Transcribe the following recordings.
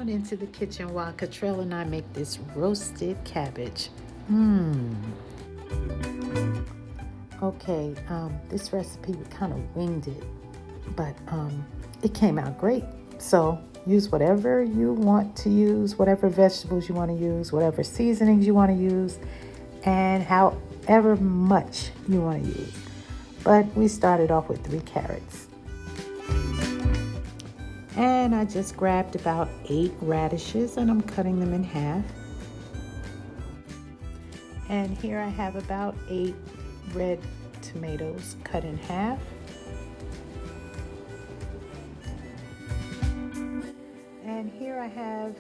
on into the kitchen while Cottrell and I make this roasted cabbage. Okay, this recipe, we kind of winged it, but it came out great. So use whatever you want to use, whatever vegetables you want to use, whatever seasonings you want to use, and however much you want to use. But we started off with 3 carrots. And I just grabbed about 8 radishes and I'm cutting them in half. And here I have about 8 red tomatoes cut in half. And here I have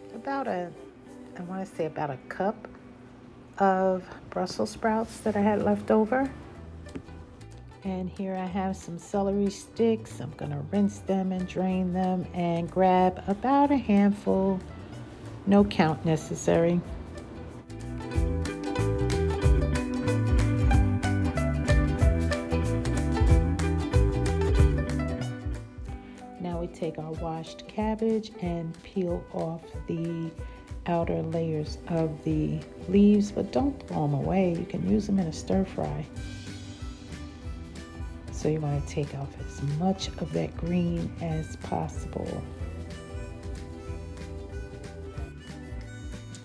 about a cup of Brussels sprouts that I had left over. And here I have some celery sticks. I'm gonna rinse them and drain them and grab about a handful, no count necessary. Now we take our washed cabbage and peel off the outer layers of the leaves, but don't throw them away. You can use them in a stir fry. So you want to take off as much of that green as possible.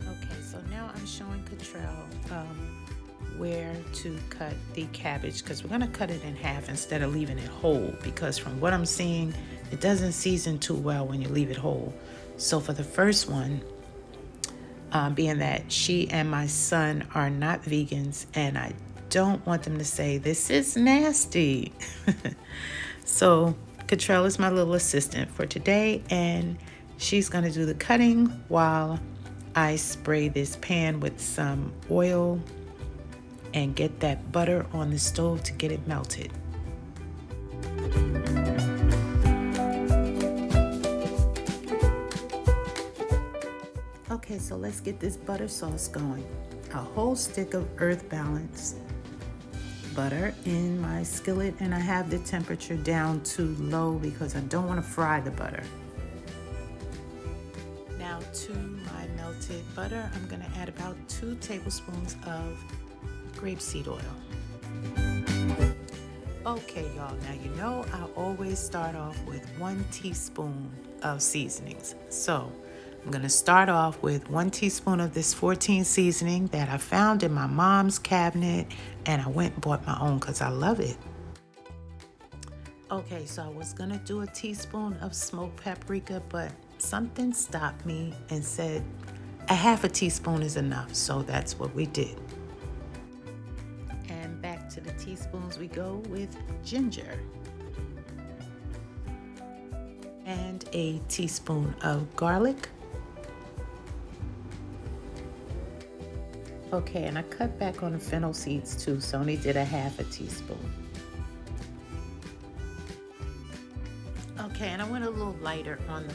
Okay, so now I'm showing Cottrell where to cut the cabbage, because we're going to cut it in half instead of leaving it whole, because from what I'm seeing, it doesn't season too well when you leave it whole. So for the first one, being that she and my son are not vegans and I don't want them to say this is nasty. So Cottrell is my little assistant for today, and she's going to do the cutting while I spray this pan with some oil and get that butter on the stove to get it melted. Okay, so let's get this butter sauce going. A whole stick of Earth Balance butter in my skillet, and I have the temperature down to low because I don't want to fry the butter. Now to my melted butter, I'm going to add about 2 tablespoons of grapeseed oil. Okay, y'all, now you know I always start off with 1 teaspoon of seasonings. So I'm going to start off with 1 teaspoon of this 14 seasoning that I found in my mom's cabinet, and I went and bought my own because I love it. Okay, so I was going to do a teaspoon of smoked paprika, but something stopped me and said a half a teaspoon is enough, so that's what we did. And back to the teaspoons we go with ginger. And a teaspoon of garlic. Okay, and I cut back on the fennel seeds too, so I only did a half a teaspoon. Okay, and I went a little lighter on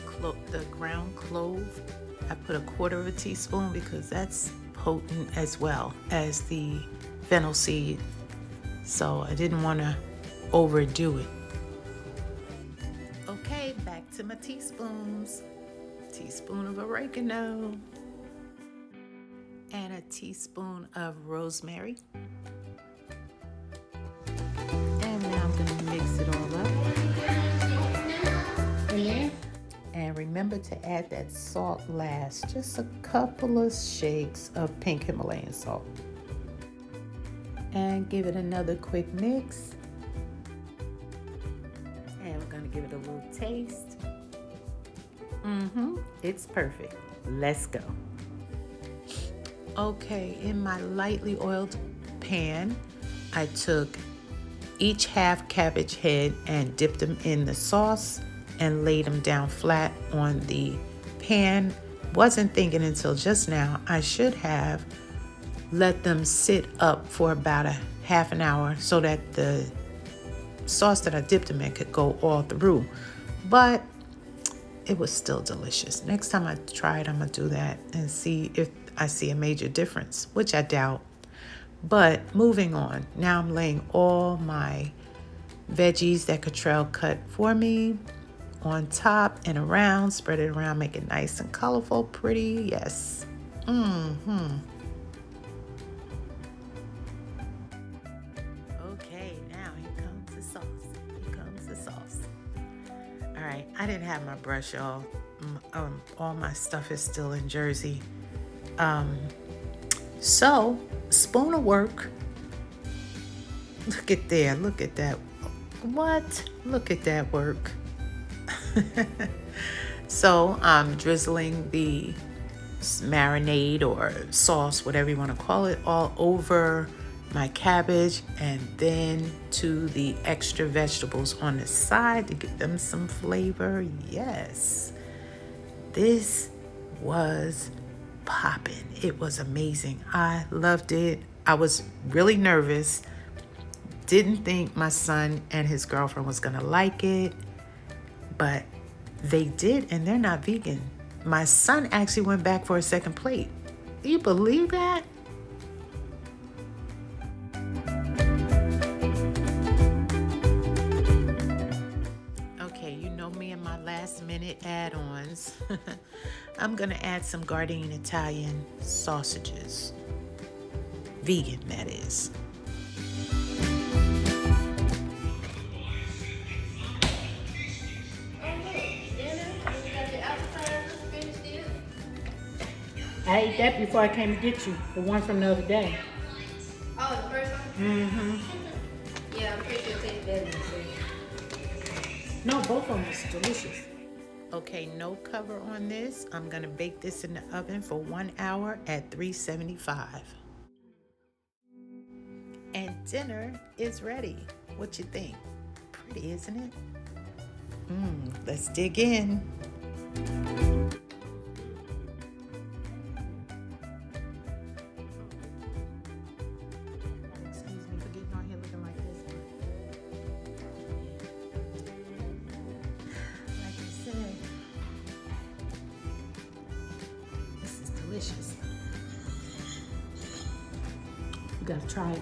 the ground clove. I put a quarter of a teaspoon because that's potent as well as the fennel seed. So I didn't want to overdo it. Okay, back to my teaspoons. Teaspoon of oregano. And a teaspoon of rosemary. And now I'm going to mix it all up. And remember to add that salt last. Just a couple of shakes of pink Himalayan salt. And give it another quick mix. And we're going to give it a little taste. It's perfect. Let's go. Okay, in my lightly oiled pan, I took each half cabbage head and dipped them in the sauce and laid them down flat on the pan. Wasn't thinking until just now I should have let them sit up for about a half an hour so that the sauce that I dipped them in could go all through. But it was still delicious. Next time I try it, I'm gonna do that and see if I see a major difference, which I doubt. But moving on, now I'm laying all my veggies that Cottrell cut for me on top and around. Spread it around, make it nice and colorful, pretty. Yes. Okay, now here comes the sauce. Here comes the sauce. All right, I didn't have my brush, y'all. All my stuff is still in Jersey. So, spoon of work. Look at there. Look at that. What? Look at that work. So, I'm drizzling the marinade or sauce, whatever you want to call it, all over my cabbage, and then to the extra vegetables on the side to give them some flavor. Yes. This was popping. It was amazing. I loved it. I was really nervous. Didn't think my son and his girlfriend was gonna like it, but they did, and they're not vegan. My son actually went back for a second plate. Do you believe that? Okay, you know me and my last minute add-ons. I'm gonna add some Gardein Italian sausages. Vegan, that is. I ate that before I came to get you, the one from the other day. Oh, the first one? Yeah, I'm pretty sure it tastes better than the second. No, both of them was delicious. Okay, no cover on this. I'm gonna bake this in the oven for 1 hour at 375. And dinner is ready. What you think? Pretty, isn't it? Let's dig in. Excuse me for getting on here looking like this. Like I said, this is delicious. You gotta try it.